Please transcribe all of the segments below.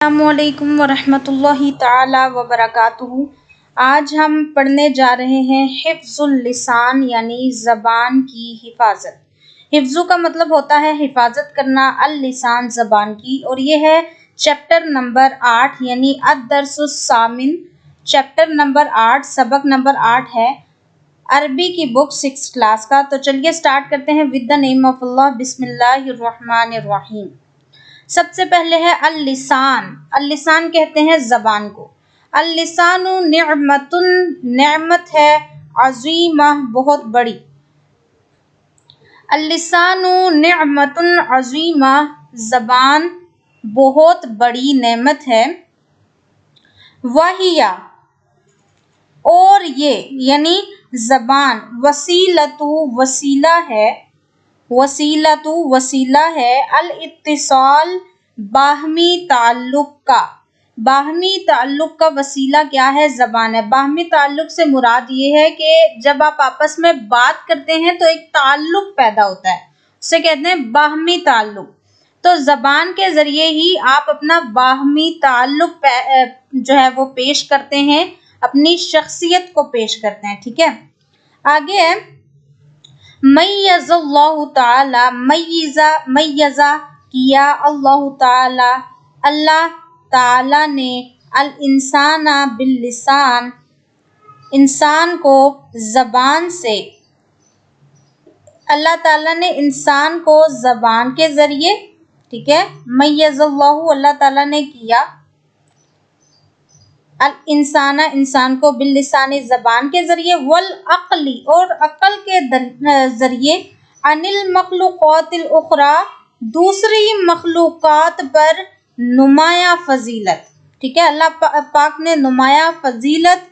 السلام علیکم ورحمۃ اللہ تعالی وبرکاتہ۔ آج ہم پڑھنے جا رہے ہیں حفظ اللسان یعنی زبان کی حفاظت۔ حفظ کا مطلب ہوتا ہے حفاظت کرنا، اللسان زبان کی، اور یہ ہے چیپٹر نمبر 8 یعنی الدرس الثامن، چیپٹر نمبر 8، سبق نمبر 8 ہے عربی کی بک 6 کلاس کا۔ تو چلیے سٹارٹ کرتے ہیں ود دا نیم آف اللہ، بسم اللہ الرحمن الرحیم۔ سب سے پہلے ہے اللسان۔ اللسان کہتے ہیں زبان کو۔ اللسان نعمت، نعمت ہے، عظیمہ بہت بڑی۔ اللسان نعمت عظیمہ، زبان بہت بڑی نعمت ہے۔ وہی، اور یہ یعنی زبان، وسیلۃ وسیلہ ہے، وسیلۃ وسیلہ ہے، الاتصال باہمی تعلق کا، باہمی تعلق کا وسیلہ کیا ہے؟ زبان ہے۔ باہمی تعلق سے مراد یہ ہے کہ جب آپ آپس میں بات کرتے ہیں تو ایک تعلق پیدا ہوتا ہے، اسے کہتے ہیں باہمی تعلق۔ تو زبان کے ذریعے ہی آپ اپنا باہمی تعلق جو ہے وہ پیش کرتے ہیں، اپنی شخصیت کو پیش کرتے ہیں، ٹھیک ہے۔ آگے ہے میز اللہ تعالی، میزہ کیا اللہ تعالی، اللہ تعالی نے الانسان باللسان، انسان کو زبان سے، اللہ تعالیٰ نے انسان کو زبان کے ذریعے، ٹھیک ہے، میز اللہ، اللہ تعالیٰ نے کیا الانسان، انسان کو باللسان، زبان کے ذریعے، والعقل، اور عقل کے ذریعے، عن المخلوقات الاخرى، دوسری مخلوقات پر نمایاں فضیلت، ٹھیک ہے۔ اللہ پاک نے نمایاں فضیلت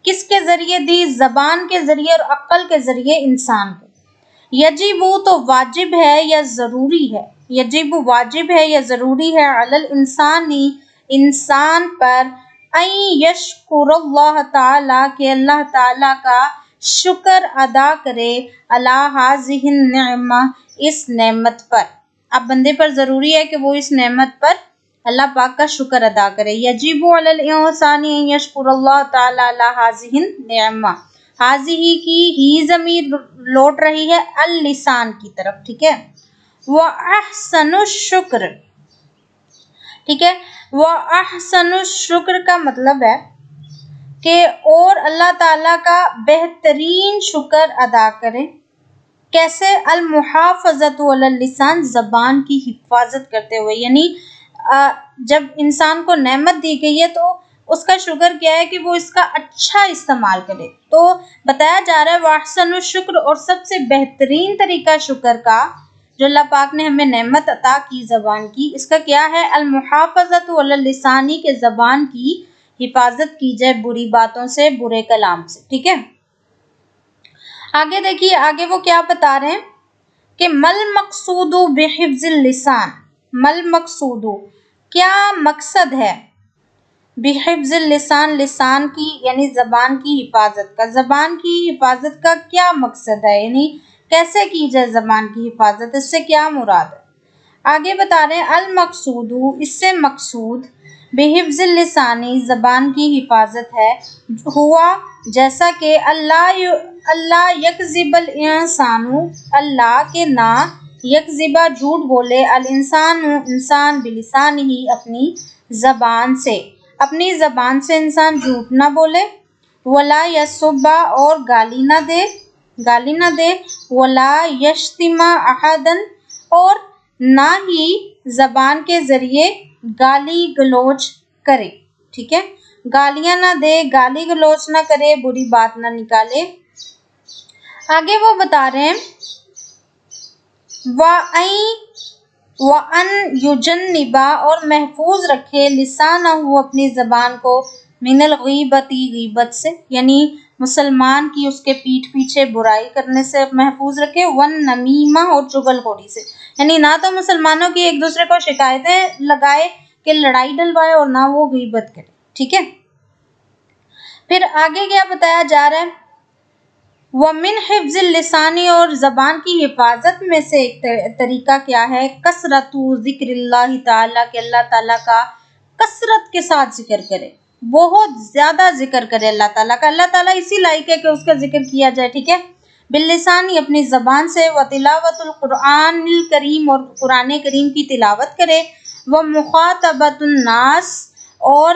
کس کے ذریعے دی؟ زبان کے ذریعے اور عقل کے ذریعے انسان کو۔ یجب تو واجب ہے یا ضروری ہے، یجب واجب ہے یا ضروری ہے، علی الانسان، انسان پر، ان یشکر اللہ تعالی، کہ اللہ تعالی کا شکر ادا کرے، علی ہذہ النعمہ، اس نعمت پر۔ اب بندے پر ضروری ہے کہ وہ اس نعمت پر اللہ پاک کا شکر ادا کرے۔ یجب علی الانسان ان یشکر اللہ تعالی علی ہذہ النعمہ، ہذہ کی ہی ضمیر لوٹ رہی ہے اللسان کی طرف، ٹھیک ہے۔ وَأَحْسَنُ الشُّكْرِ، ٹھیک ہے۔ وَأَحْسَنُ الشُّكْرِ کا مطلب ہے کہ اور اللہ تعالیٰ کا بہترین شکر ادا کرے۔ کیسے؟ المحافظۃ علی اللسان، زبان کی حفاظت کرتے ہوئے، یعنی جب انسان کو نعمت دی گئی ہے تو اس کا شکر کیا ہے کہ وہ اس کا اچھا استعمال کرے۔ تو بتایا جا رہا ہے وَأَحْسَنُ الشُّكْرِ، اور سب سے بہترین طریقہ شکر کا جو اللہ پاک نے ہمیں نعمت عطا کی زبان کی، اس کا کیا ہے؟ المحافظۃ علی اللسان، کے زبان کی حفاظت کی جائے بری باتوں سے، برے کلام سے، ٹھیک ہے۔ آگے دیکھیے، آگے وہ کیا بتا رہے ہیں کہ مل مقصود بحفظ اللسان، مل مقصود، کیا مقصد ہے بحفظ اللسان، لسان کی یعنی زبان کی حفاظت کا۔ زبان کی حفاظت کا کیا مقصد ہے، یعنی کیسے کی جائے زبان کی حفاظت، اس سے کیا مراد ہے؟ آگے بتا رہے ہیں المقصود، اس سے مقصود بحفظ اللسان، زبان کی حفاظت ہے، ہوا جیسا کہ اللہ یکذب الانسان، اللہ کے نہ یکذب جھوٹ بولے، الانسان انسان، بلسانہ اپنی زبان سے، اپنی زبان سے انسان جھوٹ نہ بولے، ولا یسب، اور گالی نہ دے، گالی نہ دے، ولا یشتم احدا، اور نہ ہی زبان کے ذریعے گالی گلوچ کرے، ٹھیک ہے۔ گالیاں نہ دے، گالی گلوچ نہ کرے، بری بات نہ نکالے۔ آگے وہ بتا رہے ہیں وَأَن يُجَنِّبَ، اور محفوظ رکھے، لسانہ، اپنی زبان کو، من الغیبۃ، غیبت سے، یعنی مسلمان کی اس کے پیٹھ پیچھے برائی کرنے سے محفوظ رکھے، والنمیمہ، اور چغل خوری سے، یعنی نہ تو مسلمانوں کی ایک دوسرے کو شکایتیں لگائے کہ لڑائی ڈلوائے، اور نہ وہ غیبت کرے، ٹھیک ہے۔ پھر آگے کیا بتایا جا رہا ہے؟ وَمِنْ حِفْظِ اللِّسَانِ، اور زبان کی حفاظت میں سے ایک طریقہ کیا ہے؟ کثرت ذکر اللہ تعالیٰ، کہ اللہ تعالیٰ کا کثرت کے ساتھ ذکر کرے، بہت زیادہ ذکر کرے اللہ تعالیٰ کا۔ اللہ تعالیٰ اسی لائق ہے کہ اس کا ذکر کیا جائے، ٹھیک ہے۔ باللسانی اپنی زبان سے، و تلاوت القرآن الکریم اور قرآن کریم کی تلاوت کرے، و مخاطبۃ الناس اور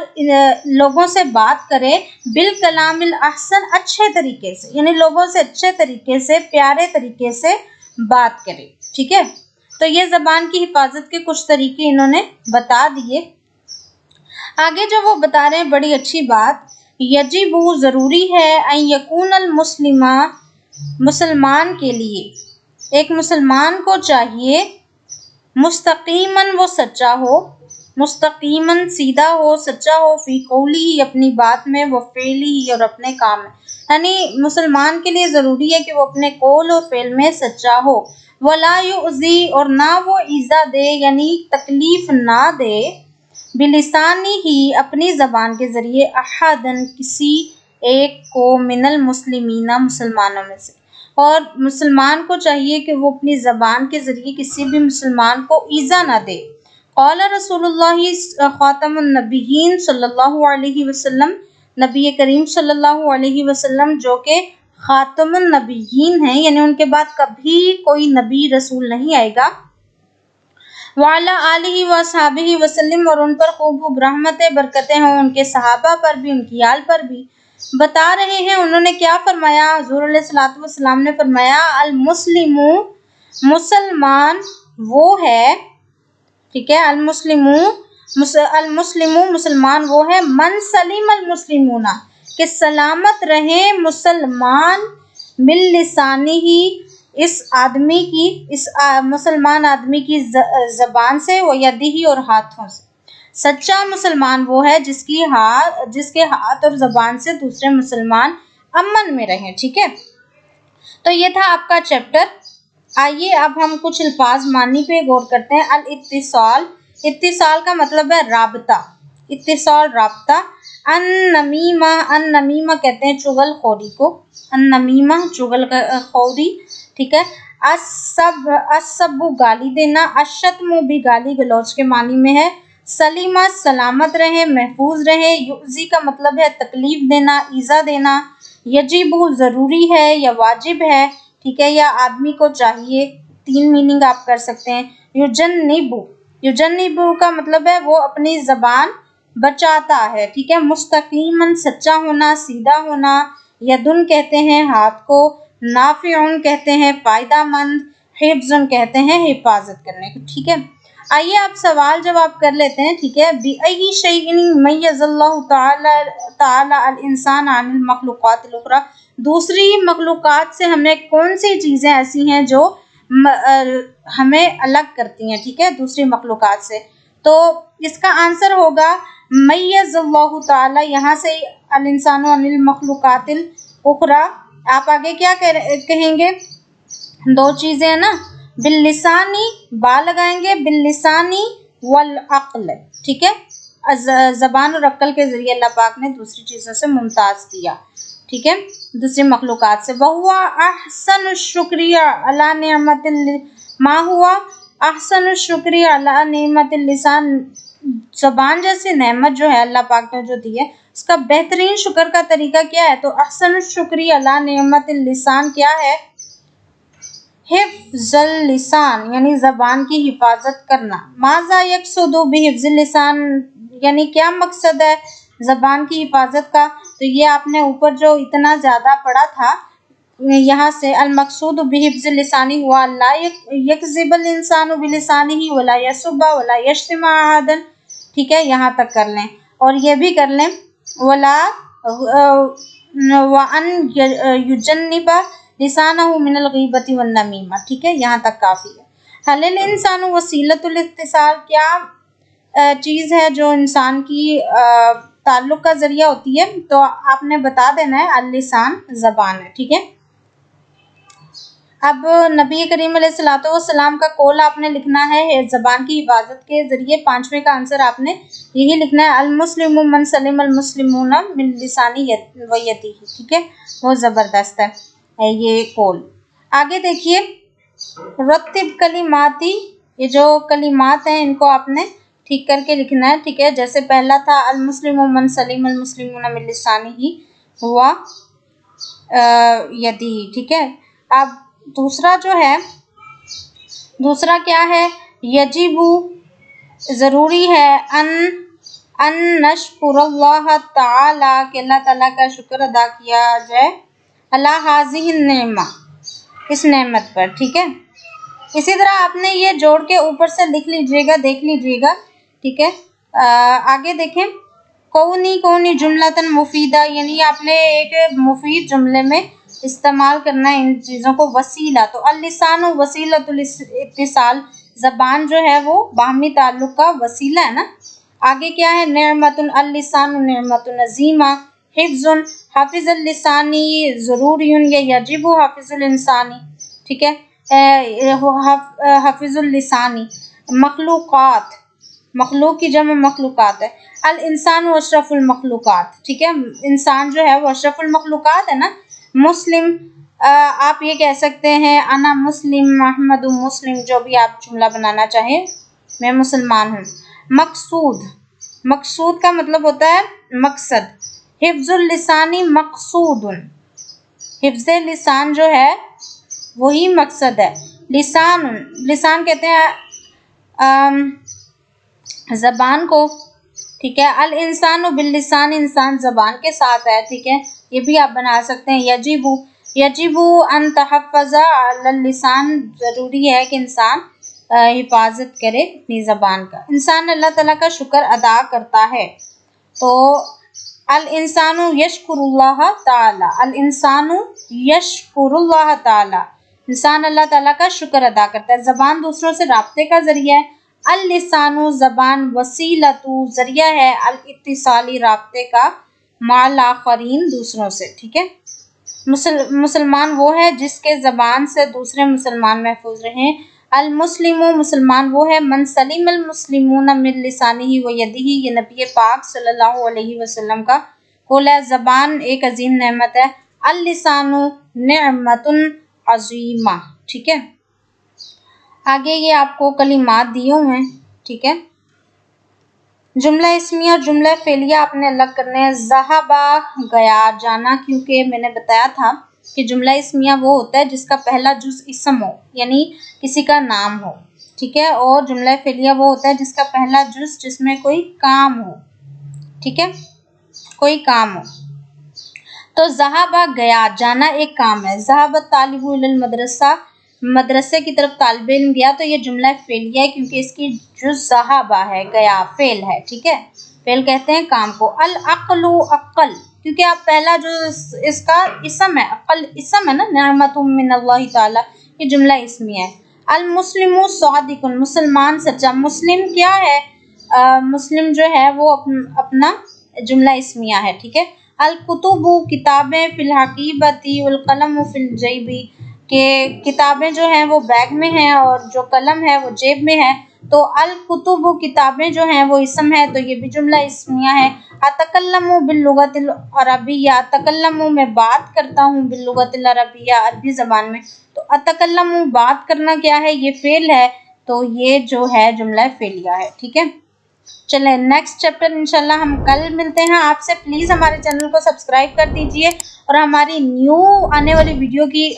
لوگوں سے بات کرے، بالکلام الاحسن اچھے طریقے سے، یعنی لوگوں سے اچھے طریقے سے، پیارے طریقے سے بات کرے، ٹھیک ہے۔ تو یہ زبان کی حفاظت کے کچھ طریقے انہوں نے بتا دیے۔ آگے جو وہ بتا رہے ہیں بڑی اچھی بات، یجب ضروری ہے ان یکون المسلم مسلمان کے لیے، ایک مسلمان کو چاہیے، مستقیماً وہ سچا ہو، مستقیماً سیدھا ہو، سچا ہو، فی قولی اپنی بات میں، و فعلی اور اپنے کام میں، یعنی مسلمان کے لیے ضروری ہے کہ وہ اپنے قول اور فعل میں سچا ہو، ولا یؤذی اور نہ وہ ایذا دے یعنی تکلیف نہ دے، بلسانی ہی اپنی زبان کے ذریعے، احدن کسی ایک کو، من المسلمین مسلمانوں میں سے، اور مسلمان کو چاہیے کہ وہ اپنی زبان کے ذریعے کسی بھی مسلمان کو ایذا نہ دے۔ قال رسول اللہ خاتم النبیین صلی اللہ علیہ وسلم، نبی کریم صلی اللہ علیہ وسلم جو کہ خاتم النبیین ہیں، یعنی ان کے بعد کبھی کوئی نبی رسول نہیں آئے گا، وعلی آلہ وصحبہ وسلم اور ان پر خوب رحمتیں برکتیں ہوں، ان کے صحابہ پر بھی، ان کی آل پر بھی، بتا رہے ہیں انہوں نے کیا فرمایا، حضور علیہ الصلوۃ والسلام نے فرمایا، المسلم مسلمان وہ ہے، ٹھیک ہے، المسلم مسلمان وہ ہے، من سلم المسلمون کہ سلامت رہے مسلمان، من لسانی ہی اس آدمی کی، اس مسلمان آدمی کی زبان سے، و یدہ اور ہاتھوں سے۔ سچا مسلمان وہ ہے جس کے ہاتھ اور زبان سے دوسرے مسلمان امن میں رہیں، ٹھیک ہے۔ تو یہ تھا آپ کا چیپٹر۔ آئیے اب ہم کچھ الفاظ معنی پہ غور کرتے ہیں۔ الاتصال، اتصال کا مطلب ہے رابطہ، اتصال رابطہ۔ النمیمہ، النمیمہ کہتے ہیں چغل خوری کو، النمیمہ چغل خوری، ٹھیک ہے۔ السب گالی دینا، الشتم بھی گالی گلوچ کے معنی میں ہے۔ سلیمہ سلامت رہے، محفوظ رہے۔ یؤذی کا مطلب ہے تکلیف دینا، ایذا دینا۔ یجب ضروری ہے یا واجب ہے، ٹھیک ہے، یا آدمی کو چاہیے، تین میننگ آپ کر سکتے ہیں۔ یجنب، یجنب کا مطلب ہے وہ اپنی زبان بچاتا ہے، ٹھیک ہے۔ مستقیماً سچا ہونا، سیدھا ہونا۔ یدن کہتے ہیں ہاتھ کو، نافعن کہتے ہیں فائدہ مند، حفظن کہتے ہیں حفاظت کرنے کو، ٹھیک ہے۔ آئیے آپ سوال جواب کر لیتے ہیں، ٹھیک ہے۔ بِأَيِّ شَيْءٍ مَيَّزَ اللَّهُ تعالی الانسان عن المخلوقات الاخرى، دوسری مخلوقات سے ہمیں کون سی چیزیں ایسی ہیں جو ہمیں الگ کرتی ہیں، ٹھیک ہے، دوسری مخلوقات سے۔ تو اس کا آنسر ہوگا میز اللہ تعالی، یہاں سے الانسان عن المخلوقات الاخرى، آپ آگے کیا کہیں گے، دو چیزیں ہیں نا، باللسانی با لگائیں گے، باللسانی والعقل، ٹھیک ہے، زبان اور عقل کے ذریعے اللہ پاک نے دوسری چیزوں سے ممتاز کیا، ٹھیک ہے، دوسری مخلوقات سے۔ وَهُوَ أَحْسَنُ الشُّكْرِ عَلَى نِعْمَةِ مَا هُوَ أَحْسَنُ الشُّكْرِ عَلَى نِعْمَةِ اللسان، زبان جیسی نعمت جو ہے اللہ پاک نے جو دی ہے، اس کا بہترین شکر کا طریقہ کیا ہے، تو احسن الشکر علی نعمت اللسان کیا ہے، حفظ اللسان یعنی زبان کی حفاظت کرنا۔ ماذا یقصد بحفظ اللسان، یعنی کیا مقصد ہے زبان کی حفاظت کا، تو یہ آپ نے اوپر جو اتنا زیادہ پڑھا تھا، یہاں سے المقصود بحفظ اللسان ہوا لا یکذب الانسان بلسانہ ولا یسب ولا یشتم احدا، ٹھیک ہے، یہاں تک کر لیں، اور یہ بھی کر لیں ولا وان یجنب لسانہ من الغیبۃ والنمیمہ، ٹھیک ہے، یہاں تک کافی ہے۔ حل الانسان وسیلۃ الاتصال، کیا چیز ہے جو انسان کی تعلق کا ذریعہ ہوتی ہے، تو آپ نے بتا دینا ہے اللسان، زبان ہے، ٹھیک ہے۔ اب نبی کریم علیہ الصلوۃ والسلام کا قول آپ نے لکھنا ہے زبان کی حفاظت کے ذریعے، پانچویں کا آنسر آپ نے یہی لکھنا ہے، المسلم من سلم المسلمون من لسانہ و یدہ، ٹھیک ہے، بہت زبردست ہے یہ قول۔ آگے دیکھیے، رتب کلماتی، یہ جو کلمات ہیں ان کو آپ نے ٹھیک کر کے لکھنا ہے، ٹھیک ہے. جیسے پہلا تھا المسلم من سلم المسلمون من لسانہ ہوا یدی، ٹھیک ہے. اب دوسرا جو ہے، دوسرا کیا ہے؟ یجب، ضروری ہے، ان نشکر اللہ تعالی، کہ اللہ تعالیٰ کا شکر ادا کیا جائے، اللہ ہذہ النعمہ، اس نعمت پر، ٹھیک ہے. اسی طرح آپ نے یہ جوڑ کے اوپر سے لکھ لیجئے گا، دیکھ لیجئے گا، ٹھیک ہے. آگے دیکھیں، کونی جملتاً مفیدہ، یعنی آپ نے ایک مفید جملے میں استعمال کرنا ہے ان چیزوں کو. وسیلہ، تو اللسان وسیلۃ الاتصال، زبان جو ہے وہ باہمی تعلق کا وسیلہ ہے نا. آگے کیا ہے؟ نعمت، اللسان نعمت عظیمہ. حفظ، حافظ اللسانی ضروری یا یجب حافظ الانسانی، ٹھیک ہے. حافظ اللسانی. مخلوقات، مخلوق کی جمع مخلوقات ہے. الانسان اشرف المخلوقات، ٹھیک ہے. انسان جو ہے وہ اشرف المخلوقات ہے نا. مسلم، آپ یہ کہہ سکتے ہیں انا مسلم، محمد مسلم، جو بھی آپ جملہ بنانا چاہیں، میں مسلمان ہوں. مقصود، مقصود کا مطلب ہوتا ہے مقصد. حفظ اللسانی مقصود، حفظ لسان جو ہے وہی مقصد ہے. لسان، لسان کہتے ہیں زبان کو، ٹھیک ہے. الانسان باللسان، انسان زبان کے ساتھ ہے، ٹھیک ہے. یہ بھی آپ بنا سکتے ہیں. یجب ان تحفظ علی اللسان، ضروری ہے کہ انسان حفاظت کرے اپنی زبان کا. انسان اللہ تعالیٰ کا شکر ادا کرتا ہے، تو الانسان یشکر اللہ تعالی، الانسان یشکر اللہ تعالی، انسان اللہ تعالیٰ کا شکر ادا کرتا ہے. زبان دوسروں سے رابطے کا ذریعہ ہے. اللسان، زبان، وسیلۃ، ذریعہ ہے، الاتصالی، رابطے کا، مع الاخرین، دوسروں سے، ٹھیک ہے. مسلمان وہ ہے جس کے زبان سے دوسرے مسلمان محفوظ رہیں. المسلم، مسلمان وہ ہے، من سلم المسلمون من لسانہ و یدہ، یہ نبی پاک صلی اللہ علیہ وسلم کا قول ہے. زبان ایک عظیم نعمت ہے. اللسان نعمت عظیمہ، ٹھیک ہے. آگے یہ آپ کو کلمات دیے ہوئے ہیں، ٹھیک ہے. جملہ اسمیہ اور جملہ فعلیہ آپ نے الگ کرنے ہیں. ذہبا، گیا، جانا، کیونکہ میں نے بتایا تھا کہ جملہ اسمیہ وہ ہوتا ہے جس کا پہلا جز اسم ہو، یعنی کسی کا نام ہو، ٹھیک ہے. اور جملہ فعلیہ وہ ہوتا ہے جس کا پہلا جز جس میں کوئی کام ہو، ٹھیک ہے، کوئی کام ہو. تو ذہبا، گیا، جانا ایک کام ہے. ذہب الطالب الی المدرسہ، مدرسے کی طرف طالب علم گیا، تو یہ جملہ فعلیہ ہے کیونکہ اس کی جز ذہبا ہے، گیا، فعل ہے، ٹھیک ہے. فعل کہتے ہیں کام کو. العقل، عقل، کیونکہ آپ پہلا جو اس کا اسم ہے، عقل اسم ہے نا، نعمت من اللہ تعالی، یہ جملہ اسمیہ ہے. المسلم صادق، مسلمان سچا. مسلم کیا ہے؟ مسلم جو ہے وہ اپنا جملہ اسمیہ ہے، ٹھیک ہے. الکتب، کتابیں، فی الحقیبۃ والقلم فی الجیب، کہ کتابیں جو ہیں وہ بیگ میں ہیں اور جو قلم ہے وہ جیب میں ہے. تو الکتب، کتابیں جو ہیں وہ اسم ہے، تو یہ بھی جملہ اسمیہ ہے. اتکلم باللغۃ العربیہ، اتکلم میں بات کرتا ہوں، باللغۃ العربیہ، عربی زبان میں. تو اتکلم بات کرنا کیا ہے؟ یہ فعل ہے، تو یہ جو ہے جملہ فعلیہ ہے، ٹھیک ہے. چلیں نیکسٹ چیپٹر انشاءاللہ ہم کل ملتے ہیں. آپ سے پلیز ہمارے چینل کو سبسکرائب کر دیجئے اور ہماری نیو آنے والی ویڈیو کی